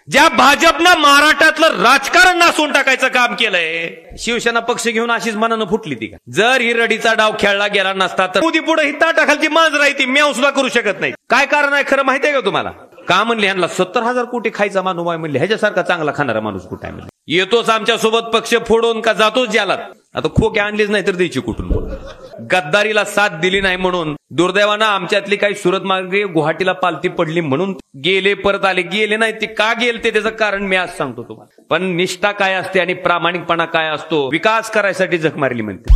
ज्या भाजपनं महाराष्ट्रातलं राजकारण नासून टाकायचं काम केलंय, शिवसेना पक्ष घेऊन अशीच मनानं फुटली ती का? जर ही रडीचा डाव खेळला गेला नसता तर मोदी पुढे ही ताटाखालची मांजर आहे ती म्याव सुद्धा करू शकत नाही. काय कारण आहे खरं माहितीये का तुम्हाला? का म्हणले ह्यांना 70,000 कोटी खायचा माणूस आहे म्हणले, ह्याच्यासारखा चांगला खाणारा माणूस कुठे आहे म्हणले. येतोच आमच्या सोबत पक्ष फोडून का जातोच ज्याला. आता खोके आणलीच नाही तर द्यायची कुठून? गद्दारीला साथ दिली नाही म्हणून दुर्दैवानं आमच्यातली काही सुरत मार्गे गुवाहाटीला पालती पडली म्हणून गेले, परत आले. गेले नाही ते का गेले ते त्याचं कारण मी आज सांगतो तुम्हाला. पण निष्ठा काय असते आणि प्रामाणिकपणा काय असतो, विकास करायसाठी झक मारली म्हणते.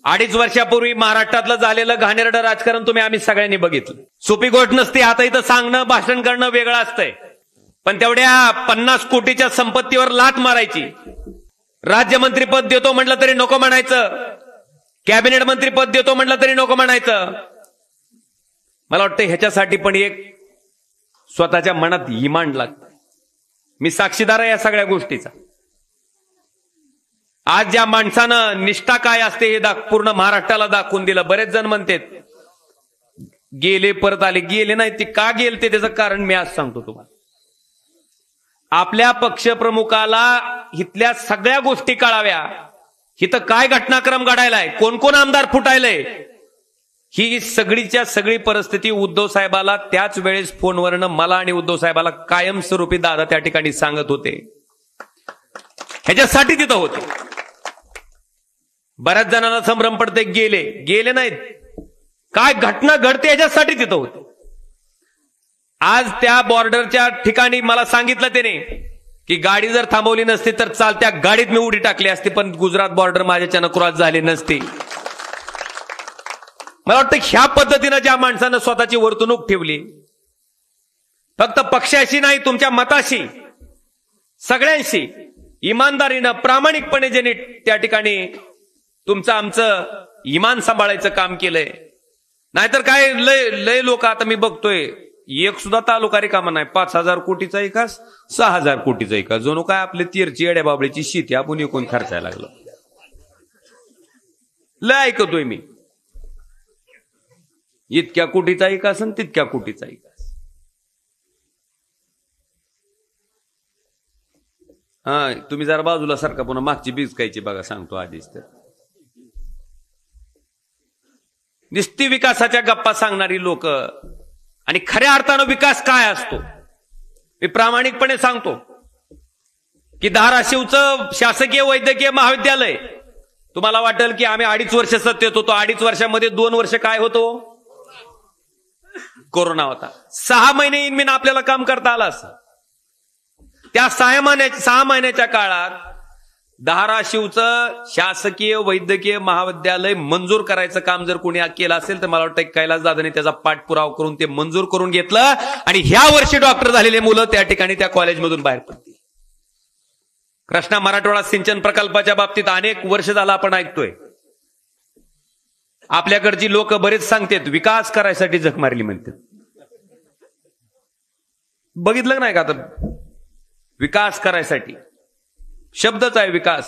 2.5 वर्षापूर्वी महाराष्ट्रातलं झालेलं घाणेरडं राजकारण तुम्ही आम्ही सगळ्यांनी बघितलं. सोपी गोष्ट नसते. आता इथं सांगणं भाषण करणं वेगळं असतंय, पण तेवढ्या 50 कोटीच्या संपत्तीवर लाथ मारायची. राज्यमंत्रीपद देतो म्हटलं तरी नको म्हणायचं, कॅबिनेट मंत्रीपद देतो म्हटलं तरी नको म्हणायचं. मला वाटतं ह्याच्यासाठी पण एक स्वतःच्या मनात इमान लागतं. मी साक्षीदार आहे या सगळ्या गोष्टीचा. आज ज्या माणसानं निष्ठा काय असते हे पूर्ण महाराष्ट्राला दाखवून दिलं. बरेच जण म्हणतात गेले परत आले, गेले नाही ते का गेले ते त्याचं कारण मी आज सांगतो तुम्हाला. आपल्या पक्षप्रमुखाला इथल्या सगळ्या गोष्टी कळाव्या. इथं काय घटनाक्रम घडायलाय, कोण कोण आमदार फुटायलंय, ही सगळीच्या सगळी परिस्थिती उद्धव साहेबाला त्याच वेळेस फोनवरनं मला आणि उद्धव साहेबाला कायमस्वरूपी दादा त्या ठिकाणी सांगत होते. ह्याच्यासाठी तिथं होते. बऱ्याच जणांना संभ्रम पडते गेले, गेले नाहीत, काय घटना घडते ह्याच्यासाठी तिथं होते. आज त्या बॉर्डरच्या ठिकाणी मला सांगितलं त्याने की गाडी जर थांबवली नसती तर चालत्या गाडीत मी उडी टाकली असती, पण गुजरात बॉर्डर माझ्याच्यानं क्रॉस झाली नसती. मला वाटतं ह्या पद्धतीनं ज्या माणसानं स्वतःची वर्तणूक ठेवली, फक्त पक्षाशी नाही तुमच्या मताशी सगळ्यांशी इमानदारीनं प्रामाणिकपणे ज्यांनी त्या ठिकाणी तुमचं आमचं इमान सांभाळायचं काम केलंय. नाहीतर काय लय लोक आता मी बघतोय एक सुद्धा तालुका रिकामा नाही. 5,000 कोटीचा विकास, 6,000 कोटीचा विकास, जणू काय आपले तीरची येड्या बाबळीची शेती आपण एकूण खर्चायला लागलो. लय ऐकतोय मी इतक्या कोटीचा विकास आणि तितक्या कोटीचा विकास. तुम्ही जरा बाजूला सारखा पुन्हा मागची बीज कायची बघा सांगतो आधीच. तर निस्ती विकासाच्या गप्पा सांगणारी लोक आणि खऱ्या अर्थानं विकास काय असतो मी प्रामाणिकपणे सांगतो की धाराशिवचं शासकीय वैद्यकीय महाविद्यालय, तुम्हाला वाटेल की आम्ही 2.5 वर्ष सत्तेत होतो. 2.5 वर्षामध्ये 2 वर्ष काय होतो, कोरोना होता. 6 महिने इनमिन आपल्याला काम करता आलं असं. त्या 6 महिन्याच्या काळात धाराशिवचं शासकीय वैद्यकीय महाविद्यालय मंजूर करायचं काम जर कोणी केलं असेल तर मला वाटतं कैलासदादांनी त्याचा पाठपुरावा करून ते मंजूर करून घेतलं आणि ह्या वर्षी डॉक्टर झालेले मुलं त्या ठिकाणी त्या कॉलेजमधून बाहेर पडतील. कृष्णा मराठवाडा सिंचन प्रकल्पाच्या बाबतीत अनेक वर्ष झालं आपण ऐकतोय. आपल्याकडची लोक बरेच सांगतात विकास करायसाठी झक मारली म्हणतात. बघितलं नाही का आता, विकास करायसाठी शब्दच आहे विकास.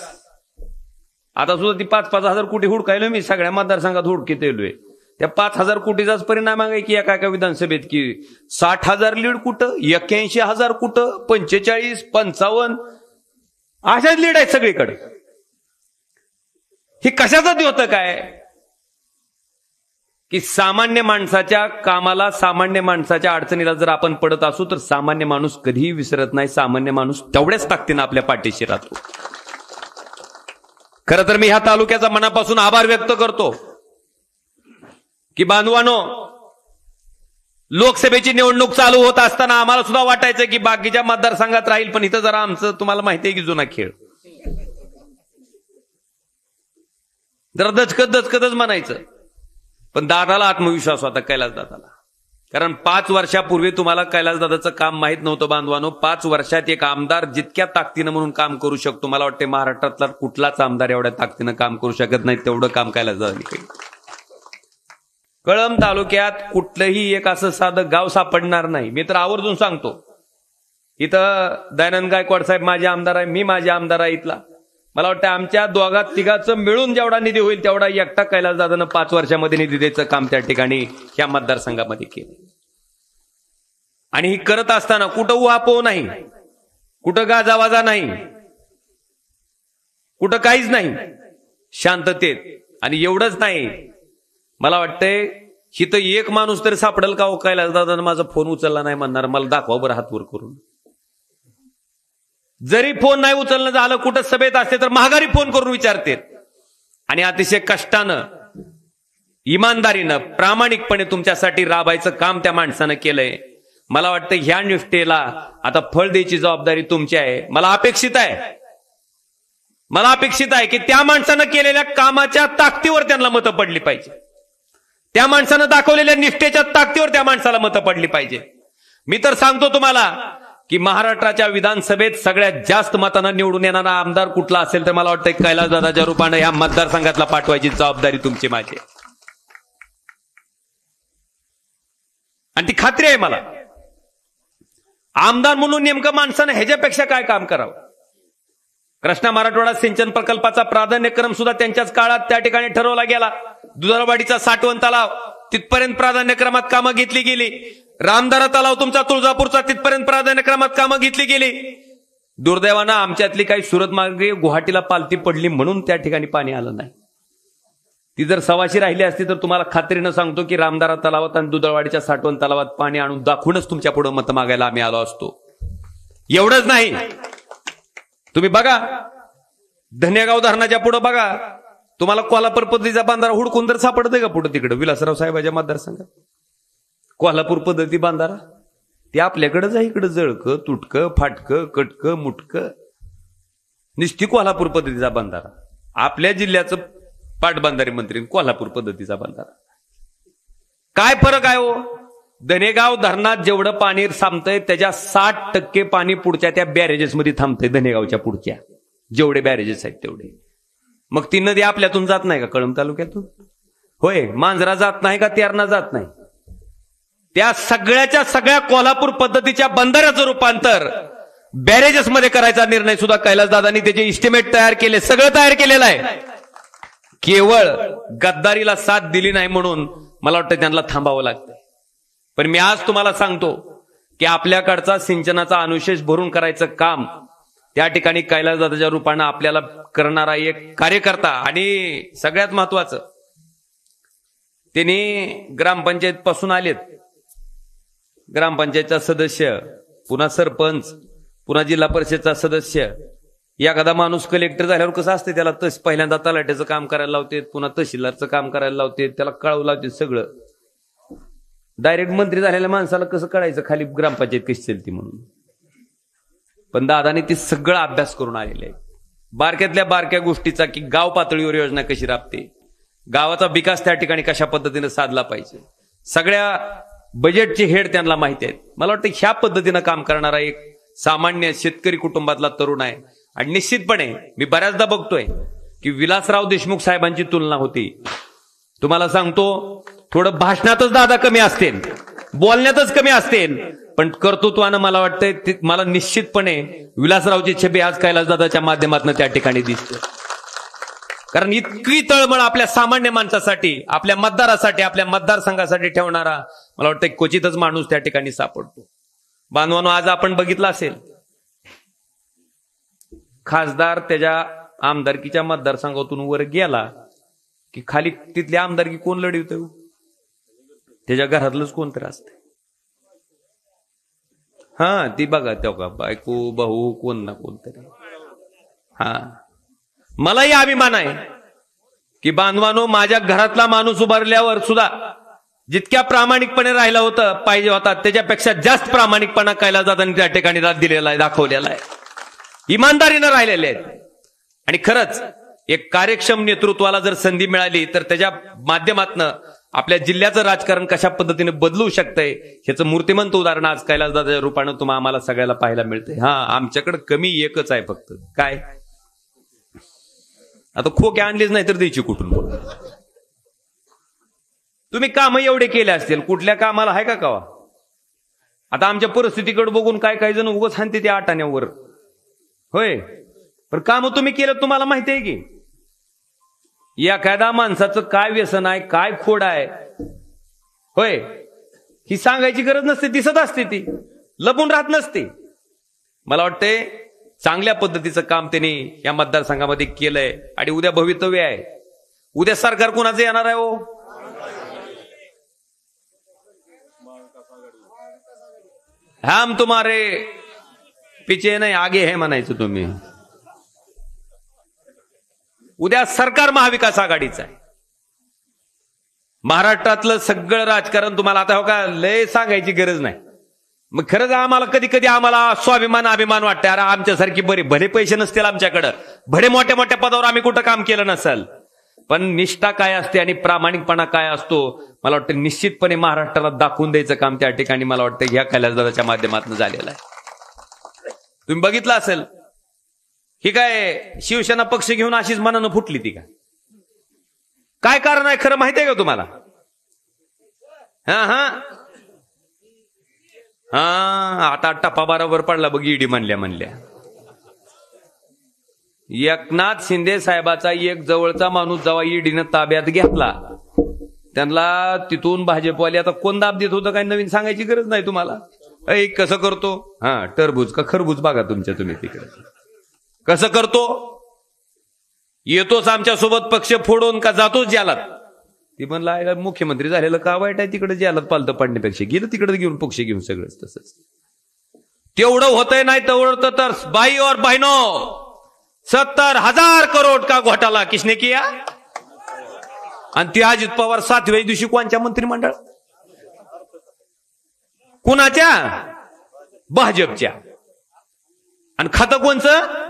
आता सुद्धा ती 5-5 हजार कोटी हुडकायलो मी सगळ्या मतदारसंघात हुडकीत येलोय. त्या 5,000 कोटीचाच परिणाम आहे की एका विधानसभेत की 60,000 लीड कुठं, 81,000 कुठं, 45, 55 अशाच लीड आहेत सगळीकडे. हे कशाचं होतं काय की सामान्य माणसाच्या कामाला, सामान्य माणसाच्या अडचणीला जर आपण पडत असू तर सामान्य माणूस कधीही विसरत नाही. सामान्य माणूस तेवढ्याच ताकदीनं आपल्या पाठीशी राहतो. खरं तर मी ह्या तालुक्याचा मनापासून आभार व्यक्त करतो की बांधवानो, लोकसभेची निवडणूक चालू होत असताना आम्हाला सुद्धा वाटायचं की बाकीच्या मतदारसंघात राहील, पण इथं जरा आमचं तुम्हाला माहिती आहे की जुना खेळ, जरा दचकतच म्हणायचं. पण दादाला आत्मविश्वास होता कैलासदादाला. कारण 5 वर्षापूर्वी तुम्हाला कैलासदादाचं काम माहित नव्हतं बांधवानो. 5 वर्षात एक आमदार जितक्या ताकदीनं म्हणून काम करू शकतो, मला वाटते महाराष्ट्रातला कुठलाच आमदार एवढ्या ताकदीनं काम करू शकत नाही तेवढं काम कैलासदादांनी केलं. कळंब तालुक्यात कुठलंही एक असं साधं गाव सापडणार नाही. मी तर आवर्जून सांगतो, इथं दयानंद गायकवाड साहेब माझे आमदार आहे, मी माझे आमदार आहे इथला. मला वाटतं आमच्या दोघात-तिघाचं मिळून जेवढा निधी होईल तेवढा एकटा कैलासदादानं 5 वर्षामध्ये निधी द्यायचं काम त्या ठिकाणी ह्या मतदारसंघामध्ये केलं. आणि ही करत असताना कुठं उहापोह नाही, कुठं गाजावाजा नाही, कुठं काहीच नाही, शांततेत. आणि एवढंच नाही, मला वाटतंय हिथं एक माणूस तरी सापडेल का हो कैलास दादा माझा फोन उचलला नाही म्हणणार, मला दाखवा बरं हात वर करून. जरी फोन नाही उचलणं झालं, कुठं सभेत असते तर महागारी फोन करून विचारते. आणि अतिशय कष्टानं, इमानदारीनं, प्रामाणिकपणे तुमच्यासाठी राबायचं काम त्या माणसानं केलंय. मला वाटतं ह्या निष्ठेला आता फळ द्यायची जबाबदारी तुमची आहे. मला अपेक्षित आहे की त्या माणसानं केलेल्या कामाच्या ताकदीवर त्यांना मतं पडली पाहिजे. त्या माणसानं दाखवलेल्या निष्ठेच्या ताकदीवर त्या माणसाला मतं पडली पाहिजे. मी तर सांगतो तुम्हाला की महाराष्ट्राच्या विधानसभेत सगळ्यात जास्त मतांना निवडून येणारा आमदार कुठला असेल तर मला वाटतं कैलासदादाच्या रूपानं ह्या मतदारसंघातला पाठवायची जबाबदारी तुमची माझी. आणि ती खात्री आहे मला. आमदार म्हणून नेमकं माणसानं ह्याच्यापेक्षा काय काम करावं. कृष्णा मराठवाडा सिंचन प्रकल्पाचा प्राधान्यक्रम सुद्धा त्यांच्याच काळात त्या ठिकाणी ठरवला गेला. दुधाळवाडीचा साठवण तलाव तिथपर्यंत प्राधान्यक्रमात कामं घेतली गेली. रामदारा तलाव तुमचा तुळजापूरचा तिथपर्यंत प्राधान्यक्रमात कामं घेतली गेली. दुर्दैवानं आमच्यातली काही सुरत मार्गे गुवाहाटीला पालती पडली म्हणून त्या ठिकाणी पाणी आलं नाही. ती जर सवाशी राहिली असती तर तुम्हाला खात्रीनं सांगतो की रामदारा तलावात आणि दुधाळवाडीच्या साठवण तलावात पाणी आणून दाखवूनच तुमच्या पुढे मतं मागायला आम्ही आलो असतो. एवढंच नाही, तुम्ही बघा धनेगाव धरणाच्या पुढे बघा, तुम्हाला कोल्हापूर पद्धतीचा बांधारा हुडकून तर सापडतंय का पुढे तिकडे विलासराव साहेबाच्या मतदारसंघात? कोल्हापूर पद्धती बांधारा ते आपल्याकडेच आहे. इकडे जळकं तुटकं फाटकं कटकं मुटकं निश्चित कोल्हापूर पद्धतीचा बांधारा. आपल्या जिल्ह्याचं पाटबंधारे मंत्री कोल्हापूर पद्धतीचा बांधारा. काय फरक आहे हो? धनेगाव धरणात जेवढं पाणी थांबतंय त्याच्या 60% पाणी पुढच्या त्या बॅरेजेस मध्ये थांबतंय. धनेगावच्या पुढच्या जेवढे बॅरेजेस आहेत तेवढे. मग ती नदी आपल्यातून जात नाही का कळंब तालुक्यातून? होय, मांजरा जात नाही का तेरणा जात नाही? त्या सगळ्याच्या सगळ्या कोल्हापूर पद्धतीच्या बंधाऱ्याचं रूपांतर बॅरेजेस मध्ये करायचा निर्णय सुद्धा कैलासदादांनी त्याचे इस्टिमेट तयार केले, सगळं तयार केलेलं आहे. केवळ गद्दारीला साथ दिली नाही म्हणून मला वाटतं त्यांना थांबावं लागतं. पण मी आज तुम्हाला सांगतो की आपल्याकडचा सिंचनाचा अनुशेष भरून करायचं काम त्या ठिकाणी कैलासदादाच्या रूपानं आपल्याला करणारा एक कार्यकर्ता. आणि सगळ्यात महत्वाचं, त्यांनी ग्रामपंचायत पासून आलेत, ग्रामपंचायतचा सदस्य, पुन्हा सरपंच, पुन्हा जिल्हा परिषदचा सदस्य. एखादा माणूस कलेक्टर झाल्यावर कसं असते, त्याला पहिल्यांदा तलाट्याचं काम करायला लावते, पुन्हा तहसीलदारचं काम करायला लावते, त्याला कळवू लावते सगळं. डायरेक्ट मंत्री झालेल्या माणसाला कसं कळायचं खाली ग्रामपंचायत कशी चालती म्हणून? पण दादाने ते सगळं अभ्यास करून आलेले आहे. बारक्यातल्या बारक्या गोष्टीचा की गाव पातळीवर योजना कशी राबते, गावाचा विकास त्या ठिकाणी कशा पद्धतीने साधला पाहिजे, सगळ्या बजेटचे हेड त्यांना माहिती आहेत. मला वाटतं ह्या पद्धतीनं काम करणारा एक सामान्य शेतकरी कुटुंबातला तरुण आहे. आणि निश्चितपणे मी बऱ्याचदा बघतोय की विलासराव देशमुख साहेबांची तुलना होती. तुम्हाला सांगतो, थोडं भाषणातच दादा कमी असतील, बोलण्यातच कमी असतील, पण कर्तृत्वानं मला वाटतंय मला निश्चितपणे विलासरावची छबी आज कैलासदादाच्या माध्यमातून त्या ठिकाणी दिसते. कारण इतकी तळमळ आपल्या सामान्य माणसासाठी, आपल्या मतदारासाठी, आपल्या मतदारसंघासाठी ठेवणारा मला वाटतं क्वचितच माणूस त्या ठिकाणी सापडतो. बांधवांनो, आज आपण बघितलं असेल खासदार त्याच्या आमदारकीच्या मतदारसंघातून वर गेला की खाली तिथली आमदारकी कोण लढवतोय? त्याच्या घरातलंच कोणतरी असते. हा, ती बघा तेव्हा बायको भाऊ कोण ना कोणतरी. हा, मलाही अभिमान आहे की बांधवानो, माझ्या घरातला माणूस उभारल्यावर सुद्धा जितक्या प्रामाणिकपणे राहिला होता पाहिजे होता त्याच्यापेक्षा जास्त प्रामाणिकपणा कैलासदादांनी त्या ठिकाणी दिलेला आहे, दाखवलेला आहे. इमानदारीनं राहिलेले आहेत. आणि खरंच एक कार्यक्षम नेतृत्वाला जर संधी मिळाली तर त्याच्या माध्यमातनं आपल्या जिल्ह्याचं राजकारण कशा पद्धतीने बदलू शकतंय ह्याचं मूर्तिमंत उदाहरण आज कैलासदादाच्या रूपानं तुम्हाला आम्हाला सगळ्याला पाहायला मिळते. हा, आमच्याकडे कमी एकच आहे फक्त, काय? आता खोके आणलीच नाही तर द्यायची कुठून? तुम्ही काम एवढे केले असतील, कुठल्या कामाला आहे का कवा? आता आमच्या परिस्थितीकडे बघून काय काही जण उगाच हाणते त्या आटाण्यावर, होय, पण काम तुम्ही केलं तुम्हाला माहिती आहे की एखाद्या माणसाचं काय व्यसन आहे, काय खोड आहे, होय, ही सांगायची गरज नसते, दिसत असते, ती लपून राहत नसते. मला वाटतंय चांगल्या पद्धतीचं काम त्यांनी या मतदारसंघामध्ये केलंय आणि उद्या भवितव्य आहे. उद्या सरकार कुणाचं येणार आहे? हो, हम तुम्हारे पीछे नाही आगे है म्हणायचं तुम्ही. उद्या सरकार महाविकास आघाडीचं आहे. महाराष्ट्रातलं सगळं राजकारण तुम्हाला आता हो का लय सांगायची गरज नाही. मग खरंच आम्हाला कधी कधी आम्हाला स्वाभिमान अभिमान वाटतं, अरे आमच्यासारखी भले पैसे नसतील आमच्याकडं, भले मोठ्या मोठ्या पदावर आम्ही कुठं काम केलं नसेल, पण निष्ठा काय असते आणि प्रामाणिकपणा काय असतो मला वाटतं निश्चितपणे महाराष्ट्राला दाखवून द्यायचं काम त्या ठिकाणी मला वाटतं ह्या कैलासदादाच्या माध्यमातून झालेलं आहे. तुम्ही बघितलं असेल ही काय शिवसेना पक्ष घेऊन अशीच मनानं फुटली ती का? काय कारण आहे खरं माहिती आहे का तुम्हाला? हा हा हा आता टप्पा बरोबर पडला बघ ईडी म्हणल्या. एकनाथ शिंदे साहेबाचा एक जवळचा माणूस जेव्हा ईडीनं ताब्यात घेतला त्यांना तिथून भाजपवाले आता कोण दाब देत होतं काय नवीन सांगायची गरज नाही तुम्हाला. कसं करतो हा टरबूज का खरबूज बघा तुम्ही तिकडे कसं करतो. येतोच आमच्यासोबत पक्ष फोडून का जातोच जालात. ती म्हणला मुख्यमंत्री झालेलं का वाईट आहे, तिकडे जालात पालतं पडण्यापेक्षा गेलं तिकडे घेऊन पक्ष घेऊन सगळंच तसंच. तेवढं होतंय नाही तेवढं तर बाई और बहनो 70,000 करोड का घोटाला किसने किया. आणि ती अजित पवार 7व्या दिवशी कोणच्या मंत्रिमंडळ कुणाच्या? भाजपच्या. आणि खातं कोणचं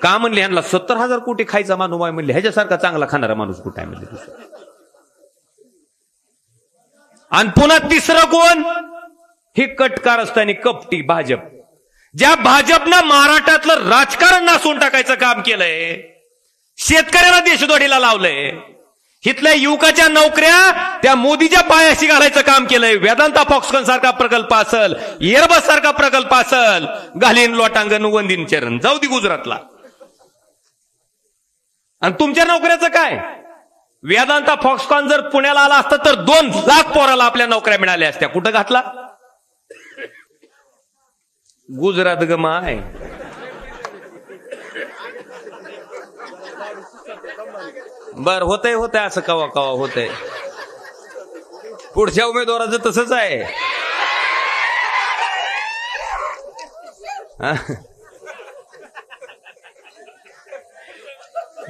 का म्हणले ह्यांना 70,000 कोटी खायचा माणूस आहे म्हणले, ह्याच्यासारखा चांगला खाणारा माणूस कुठे आहे म्हणले दुसरा. आणि पुन्हा तिसरं कोण? ही कटकारस्थानी कपटी भाजप. ज्या भाजपनं महाराष्ट्रातलं राजकारण नासून टाकायचं काम केलंय, शेतकऱ्याला देशदोडीला लावलंय, इथल्या युवकाच्या नोकऱ्या त्या मोदीच्या पायाशी घालायचं काम केलंय. वेदांता फॉक्सकॉन सारखा प्रकल्प असल, एअरबस सारखा प्रकल्प असल, घालीन लोटांगण वंदीन चरण जाऊ दे गुजरातला. आणि तुमच्या नोकऱ्याचं काय? वेदांता फॉक्सकॉन जर पुण्याला आला असता तर 2 लाख पोराला आपल्या नोकऱ्या मिळाल्या असत्या. कुठं घातला? गुजरात गमाय. बर होतंय असं कवा कवा होतंय. पुढच्या उमेदवाराचं तसंच आहे.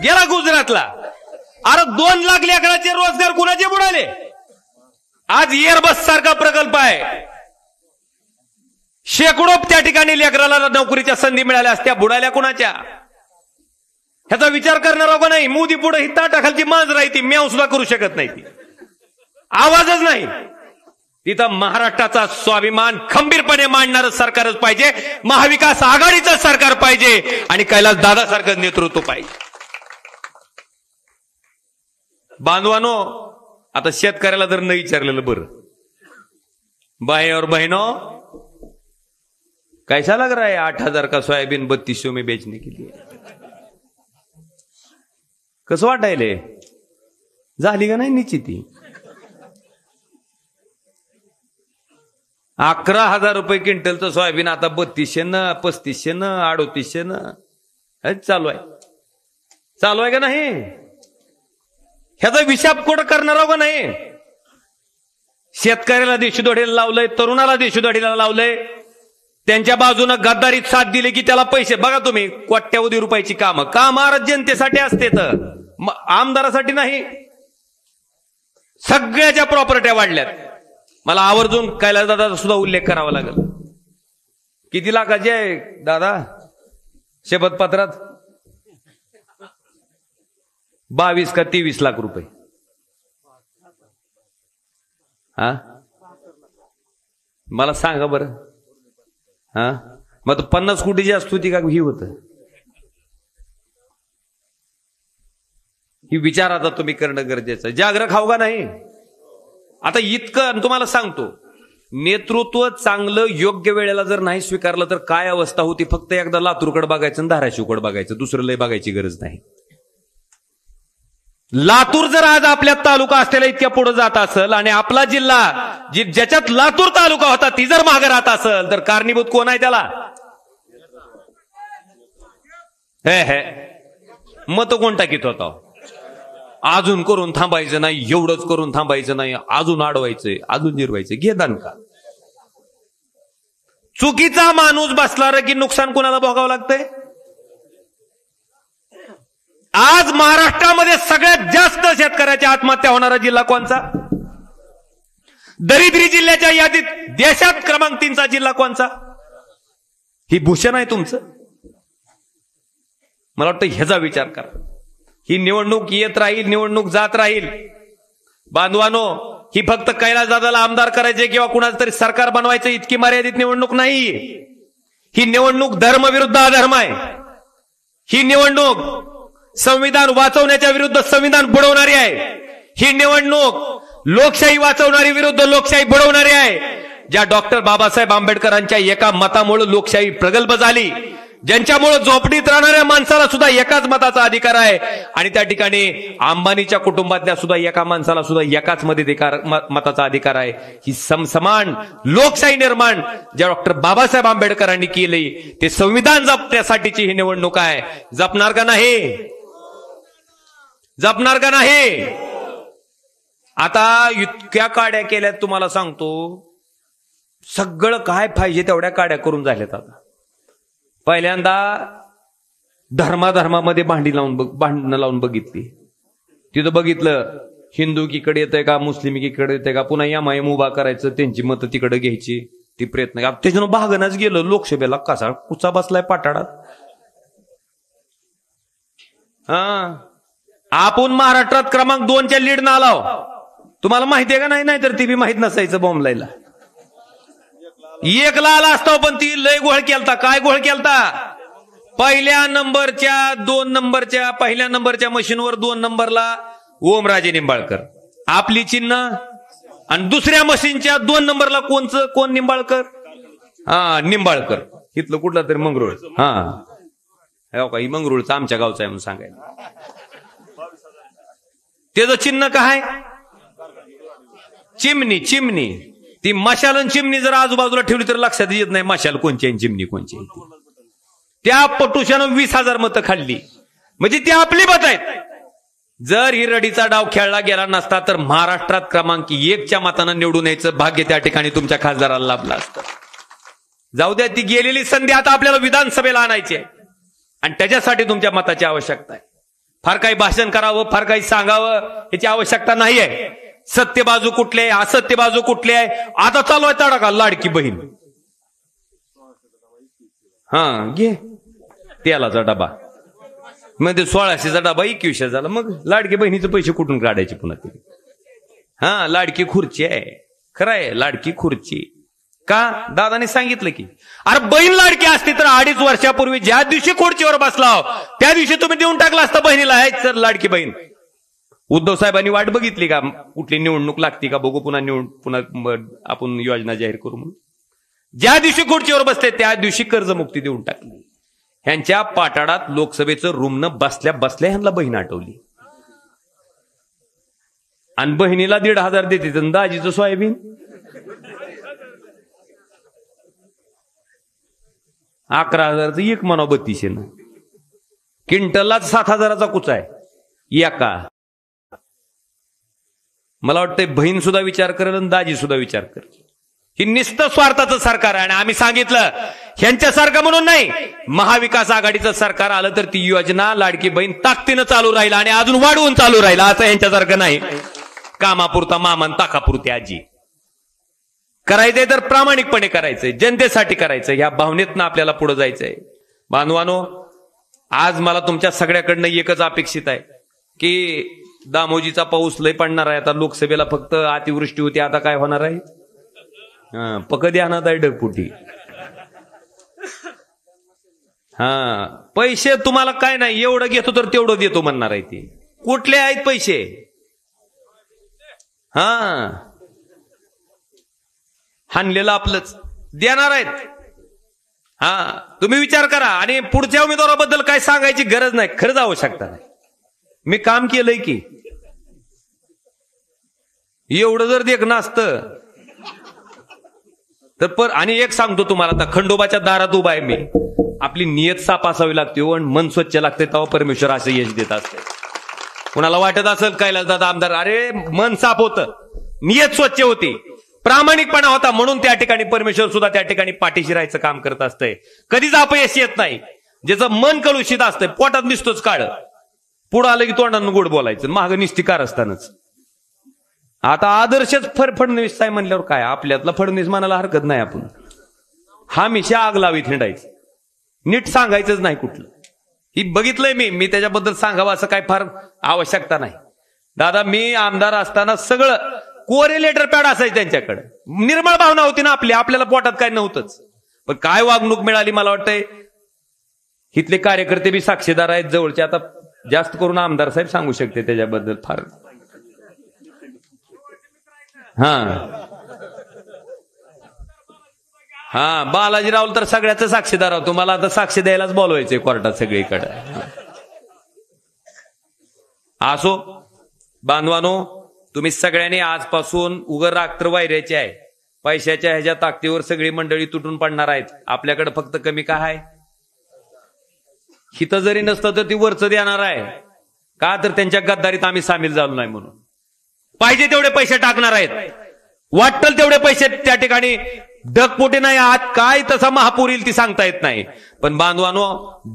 गेला गुजरातला. अरे 2 लाख लेकराचे रोजगार कुणाचे बुडाले? आज एअरबस सारखा प्रकल्प आहे, शेकडो त्या ठिकाणी लेकराला नोकरीच्या संधी मिळाल्या असत्या, बुडाल्या कुणाच्या? ह्याचा विचार करणार का नाही? मोदी पुढे ही ताटाखालची मांज राहती, म्याव सुद्धा करू शकत नाही, ती आवाजच नाही. तिथं महाराष्ट्राचा स्वाभिमान खंबीरपणे मांडणारं सरकारच पाहिजे, महाविकास आघाडीचं सरकार पाहिजे आणि कैलास दादासारखं नेतृत्व पाहिजे. बांधवानो, आता शेतकऱ्याला जर नाही विचारलेलं बरं, भाई और बहनों कैसा लग रहा है 8,000 का सोयाबीन 3200 में बेचने के लिए? कसं वाटायले? झाली का नाही निश्चिती? 11,000 रुपये क्विंटलचं सोयाबीन आता 3200 न 3500 न 3800 न चालू आहे का नाही? ह्याचा विशाप कोण करणार का नाही? शेतकऱ्याला देशोधडीला लावलंय, तरुणाला देशोधडीला लावलंय, त्यांच्या बाजूनं गद्दारीत साथ दिली की त्याला पैसे. बघा तुम्ही कोट्यावधी रुपयाची कामं जनतेसाठी असते, तर आमदारासाठी नाही. सगळ्याच्या प्रॉपर्ट्या वाढल्यात. मला आवर्जून कैलासदादाचा सुद्धा उल्लेख करावा लागेल. किती लाखाचे आहे दादा शपथपत्रात? 22 का 23 लाख रुपये. हा मला सांगा बरं. हा मग 50 कोटी जास्त होती का ही होत? ही विचार आता तुम्ही करणं गरजेचं. जागरण खाऊ का नाही? आता इतकं तुम्हाला सांगतो, नेतृत्व चांगलं योग्य वेळेला जर नाही स्वीकारलं तर काय अवस्था होती. फक्त एकदा लातूरकडे बघायचं आणि धाराशिवकडे बघायचं, दुसरं लय बघायची गरज नाही. लातूर जर आज आपल्या तालुका असलेला इतक्या पुढे जात असेल आणि आपला जिल्हा ज्याच्यात लातूर तालुका होता ती जर मागे राहत असेल तर कारणीभूत कोण आहे त्याला? हे मत कोण टाकीत होता? अजून करून थांबायचं नाही, एवढंच करून थांबायचं नाही, अजून अडवायचंय, अजून जिरवायचं. घे दणका. चुकीचा माणूस बसला रे की नुकसान कोणाला भोगावं लागतंय? आज महाराष्ट्रामध्ये सगळ्यात जास्त शेतकऱ्याच्या आत्महत्या होणारा जिल्हा कोणचा? दरिद्री जिल्ह्याच्या यादीत देशात क्रमांक 3चा जिल्हा कोणचा? ही भूषण आहे तुमचं? मला वाटतं ह्याचा विचार करा. ही निवडणूक येत राहील, निवडणूक जात राहील. बांधवानो, ही फक्त कैलासदादाला आमदार करायचे किंवा कुणाचं तरी सरकार बनवायचं इतकी मर्यादित निवडणूक नाही. ही निवडणूक धर्म विरुद्ध अधर्म आहे. ही निवडणूक संविधान वाचवण्याच्या विरुद्ध संविधान बुडवणारी आहे. ही निवडणूक लोकशाही वाचवणारी विरुद्ध लोकशाही बुडवणारी आहे. ज्या डॉक्टर बाबासाहेब आंबेडकरांच्या एका मतामुळे लोकशाही प्रगल्भ झाली, ज्यांच्यामुळे झोपडीत राहणाऱ्या माणसाला सुद्धा एकाच मताचा अधिकार आहे, आणि त्या ठिकाणी अंबानीच्या कुटुंबातल्या सुद्धा एका माणसाला सुद्धा एकाच मताचा अधिकार आहे. ही समसमान लोकशाही निर्माण ज्या डॉक्टर बाबासाहेब आंबेडकरांनी केली ते संविधान जपण्यासाठीची ही निवडणूक आहे. जपणार का नाही? जपणार का नाही? आता इतक्या काड्या केल्यात तुम्हाला सांगतो, सगळं काय पाहिजे तेवढ्या काड्या करून झाल्यात. आता पहिल्यांदा धर्माधर्मामध्ये भांडणं लावून बघितली. तिथं बघितलं हिंदू कीकडे येतंय का, मुस्लिम कीकडे येतंय का, पुन्हा एमआयएम उभा करायचं, त्यांची मतं तिकडे घ्यायची, ती प्रयत्न. त्याच्यानं भागणच गेलं. लोकसभेला कसा कुचा बसलाय पाटाडात. आपण महाराष्ट्रात क्रमांक 2च्या लीडनं आलाव. तुम्हाला माहितीये का नाही? तर ती बी माहित नसायचं बॉम्बलायला. 1ला आला असतो पण ती लय घोळ केलता. काय घोळ केलता? पहिल्या नंबरच्या मशीनवर 2 नंबरला ओमराजे निंबाळकर आपली चिन्ह, आणि दुसऱ्या मशीनच्या 2 नंबरला कोण निंबाळकर? निंबाळकर इथलं कुठला तरी मंगरुळ. ही मंगरुळचं आमच्या गावचं आहे म्हणून सांगायला. त्याचं चिन्ह काय? चिमणी. ती मशाल आणि चिमणी जर आजूबाजूला ठेवली तर लक्षात येत नाही मशाल कोणची आणि चिमणी कोणची. त्या पटुशानं 20,000 मतं खाल्ली. म्हणजे ती आपली मतं आहेत. जर ही रडीचा डाव खेळला गेला नसता तर महाराष्ट्रात क्रमांक 1च्या मतानं निवडून यायचं भाग्य त्या ठिकाणी तुमच्या खासदाराला लाभलं असतं. जाऊ द्या, ती गेलेली संधी आता आपल्याला विधानसभेला आणायची आहे, आणि त्याच्यासाठी तुमच्या मताची आवश्यकता आहे. फार काही भाषण करावं, फार काही सांगावं याची आवश्यकता नाही आहे. सत्य बाजू कुठली आहे, असत्य बाजू कुठली आहे, आता चालू आहे तडाखा लाडकी बहीण. घे तेलाचा डबा, म्हणजे 1600चा डबा 2100 झाला. मग लाडकी बहिणीचे पैसे कुठून काढायचे पुन्हा ते? लाडकी खुर्ची आहे. खरं आहे, लाडकी खुर्ची. का? दादाने सांगितलं की अरे बहीण लाडकी असती तर 2.5 वर्षापूर्वी ज्या दिवशी खुर्चीवर बसला त्या दिवशी तुम्ही देऊन टाकला असता बहिणीला. आहे तर लाडकी बहीण. उद्धव साहेबांनी वाट बघितली का कुठली निवडणूक लागती का बघू, पुन्हा आपण योजना जाहीर करू म्हणून. ज्या दिवशी खुर्चीवर बसले त्या दिवशी कर्जमुक्ती देऊन टाकली. ह्यांच्या पाटाडात लोकसभेचं रुमनं बसल्या बसल्या ह्यांना बहीण आठवली, आणि बहिणीला 1,500 देते. दाजीचं सोयाबीन 11,000चं एक म्हणा 3200. क्विंटलला 7,000चा कुचा आहे एका. मला वाटतं बहीण सुद्धा विचार करेल आणि दाजी सुद्धा विचार करेल. ही निस्तं स्वार्थाचं सरकार आहे. आणि आम्ही सांगितलं ह्यांच्यासारखं म्हणून नाही, महाविकास आघाडीचं सरकार आलं तर ती योजना लाडकी बहीण ताकदीनं चालू राहील आणि अजून वाढवून चालू राहील. असं ह्यांच्यासारखं नाही कामापुरता मामान ताकापुरती आजी. करायचंय तर प्रामाणिकपणे करायचंय, जनतेसाठी करायचंय. ह्या भावनेतनं आपल्याला पुढे जायचंय. बांधवानो, आज मला तुमच्या सगळ्याकडनं एकच अपेक्षित आहे की दामोजीचा पाऊस लय पडणार आहे. आता लोकसभेला फक्त अतिवृष्टी होती, आता काय होणार आहे? पकडी आणत आहे ढगपुटी. पैसे तुम्हाला काय नाही, एवढं घेतो तर तेवढं देतो म्हणणार आहे. ते कुठले आहेत पैसे? हाणलेलं आपलंच देणार आहेत. तुम्ही विचार करा. आणि पुढच्या उमेदवाराबद्दल काय सांगायची गरज नाही, खरंच आवश्यकता नाही. मी काम केलंय की एवढं जर देखणं असतं तर आणि एक सांगतो तुम्हाला, आता खंडोबाच्या दारात उभा आहे मी, आपली नियत साफ असावी लागते आणि मन स्वच्छ लागते, तेव्हा परमेश्वर असं यश देत असते. कुणाला वाटत असेल कैलास दादा आमदार, अरे मन साफ होतं, नियत स्वच्छ होती, प्रामाणिकपणा होता, म्हणून त्या ठिकाणी परमेश्वर सुद्धा त्या ठिकाणी पाठीशी राहायचं काम करत असतंय. कधीच अपयश येत नाही. ज्याचं मन कलुषित असतंय, पोटात दिसतोच काळ, पुढं आलं की तोंडानं गोड बोलायचं, माग निस्तिकार असतानाच. आता आदर्शच फडणवीस साहेब म्हणल्यावर काय, आपल्यातला फडणवीस म्हणायला हरकत नाही. आपण हमेशा आग लावीत हिंडायचं, नीट सांगायचंच नाही कुठलं. ही बघितलंय मी त्याच्याबद्दल सांगावं असं काय फार आवश्यकता नाही. दादा मी आमदार असताना सगळं कोरेलेटर पॅड असायचं त्यांच्याकडे, निर्मळ भावना होती ना आपली, आपल्याला पोटात काय नव्हतंच. पण काय वागणूक मिळाली मला वाटतंय, इथले कार्यकर्ते बी साक्षीदार आहेत जवळचे. आता जास्त करून आमदार साहेब सांगू शकते त्याच्याबद्दल फार. हा बालाजीराव तर सगळ्याच साक्षीदार आहोत. तुम्हाला आता साक्षी द्यायलाच बोलवायचंय कोर्टात सगळीकडे. असो बांधवानो, तुम्ही सगळ्यांनी आजपासून उगर रात्र वायऱ्याची आहे, पैशाच्या ह्याच्या ताकदीवर सगळी मंडळी तुटून पडणार आहेत. आपल्याकडे फक्त कमी काय आहे, हित जरी नसतं तर ती वरच देणार आहे. का तर त्यांच्या गद्दारीत आम्ही सामील झालो नाही म्हणून. पाहिजे तेवढे पैसे टाकणार आहेत, वाटल तेवढे पैसे त्या ठिकाणी ढगपोटे नाही आत, काय तसा महापूर येईल ती सांगता येत नाही. पण बांधवानो,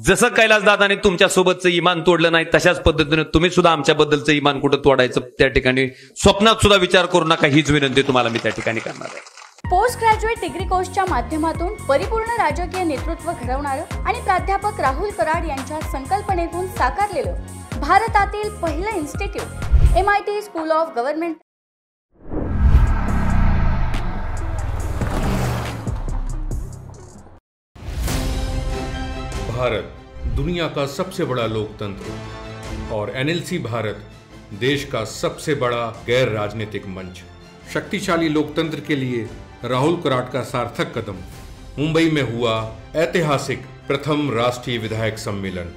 जसं कैलास दादाने तुमच्या सोबतचं इमान तोडलं नाही, तशाच पद्धतीने तुम्ही सुद्धा आमच्याबद्दलचं इमान कुठं तोडायचं त्या ठिकाणी स्वप्नात सुद्धा विचार करू नका, हीच विनंती तुम्हाला मी त्या ठिकाणी करणार आहे. पोस्ट ग्रॅज्युएट डिग्री कोर्सच्या माध्यमातून परिपूर्ण राजकीय नेतृत्व घडवणारं आणि प्राध्यापक राहुल कराड यांच्या संकल्पनेतून साकारलेलं भारतातील पहिलं institute MIT school of government. Bharat दुनिया का सबसे बड़ा लोकतंत्र और NLC भारत देश का सबसे बड़ा गैर राजनीतिक मंच. शक्तिशाली लोकतंत्र के लिए राहुल कराड का सार्थक कदम. मुंबई में हुआ ऐतिहासिक प्रथम राष्ट्रीय विधायक सम्मेलन.